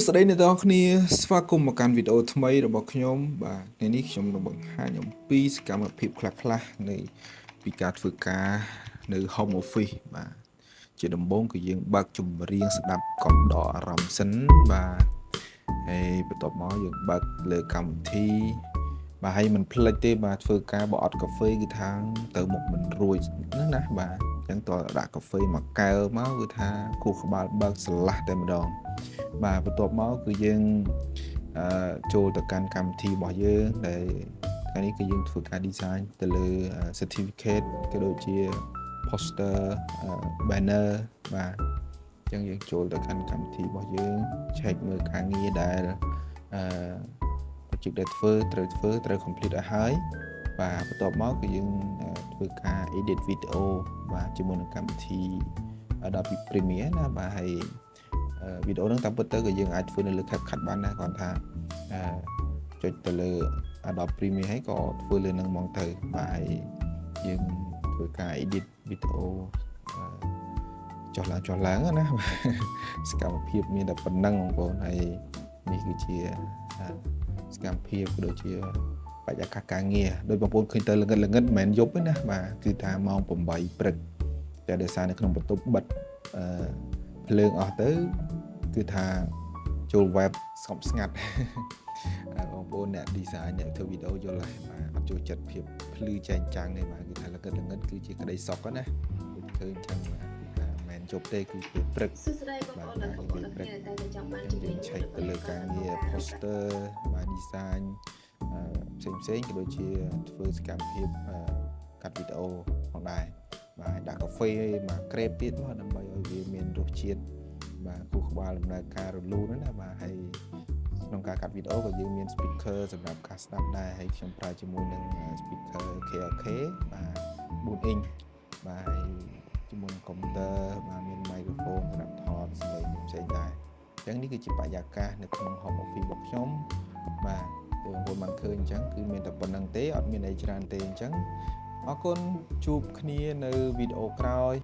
ស្ដីអ្នកទាំងអស់គ្នាស្វាគមន៍មកកាន់វីដេអូថ្មីរបស់ខ្ញុំបាទថ្ងៃនេះខ្ញុំនឹងបង្ហាញអំពីសកម្មភាពខ្លះៗនៃពីការធ្វើការនៅ home office បាទជាដំបូងគឺយើងបើកចម្រៀងស្ដាប់កុំដកអារម្មណ៍សិនបាទហើយបន្ទាប់មកយើងបើកលើកម្មវិធីបាទហើយមិនភ្លេចទេបាទធ្វើការបើអត់កាហ្វេគឺថាទៅមុខមិនរួចហ្នឹងណាបាទអញ្ចឹងតើដាក់កាហ្វេមួយកែវមកគឺថាគូក្បាលបើកស្រឡះតែម្ដងបាទបន្ទាប់មកគឺយើងចូលទៅកាន់កម្មវិធីរបស់យើងដែលថ្ងៃនេះគឺយើងធ្វើការ design ទៅលើ certificate ក៏ដូចជា poster banner បាទអញ្ចឹងយើងចូលទៅកាន់កម្មវិធីរបស់យើង check មើលការងារដែលproject ដែលត្រូវ complete ឲ្យហើយបាទបន្ទាប់មកគឺយើងធ្វើការ edit video បាទជាមួយនឹងកម្មវិធី Adobe Premiere ណាបាទហើយវីដេអូហ្នឹងតាមពិតទៅក៏យើងអាចធ្វើនៅលើ CapCut បានដែរគ្រាន់ថាចុចទៅលើ Adobe Premiere ហើយក៏ធ្វើលើហ្នឹងហ្មងទៅបាទហើយយើងធ្វើការ edit វីដេអូចុះឡើងណាសកម្មភាពមានតែប៉ុណ្្នឹងបងប្អូនហើយនេះគឺជាសកម្មភាពក៏ដូចជាបរិយាកាសការងារដោយបងប្អូនឃើញទៅល្ងិតមិនមែនយប់ទេណាបាទគឺថាម៉ោង8ព្រឹកតែដោយសារនៅក្នុងបន្ទប់បិទភ្លើងអស់ទៅគឺថាចូល web ស្ងប់ស្ងាត់បងប្អូនអ្នក design អ្នកធ្វើវីដេអូយល់ហើយបាទអត់ចូលចិត្តភាពភ្លឺចែងចាំងទេបាទគឺថាល្ងិតគឺជាក្តីសុខណាឃើញចឹងបាទគឺថាមិនមែនយប់ទេគឺពេលព្រឹកសួស្តីបងប្អូនដែលកំពុងតែចង់បានជំនាញ ឆែកទៅលើការងារ poster បាទ design ផ្សេងក៏ដូចជាធ្វើសកម្មភាពកាត់វីដេអូផងដែរបាទដាក់កាហ្វេមកក្រេបទៀតមកដើម្បីឲ្យវាមានរសជាតិបាទគូក្បាលដំណើរការរលូនណាបាទហើយក្នុងការកាត់វីដេអូក៏យើងមាន speaker សម្រាប់ការស្ដាប់ដែរហើយខ្ញុំប្រើជាមួយនឹង speaker KLK បាទ4 inch បាទហើយជាមួយនឹងកុំព្យូទ័របាទមាន microphone សម្រាប់ថតសំឡេងផ្សេងដែរអញ្ចឹងនេះគឺជាបរិយាកាសនៅក្នុង home office របស់ខ្ញុំបាទបងប្អូនបានឃើញអញ្ចឹងគឺមានតែប៉ុណ្្នឹងទេអត់មានអីច្រើនទេអញ្ចឹងអរគុណជួបគ្នានៅវីដេអូក្រោយ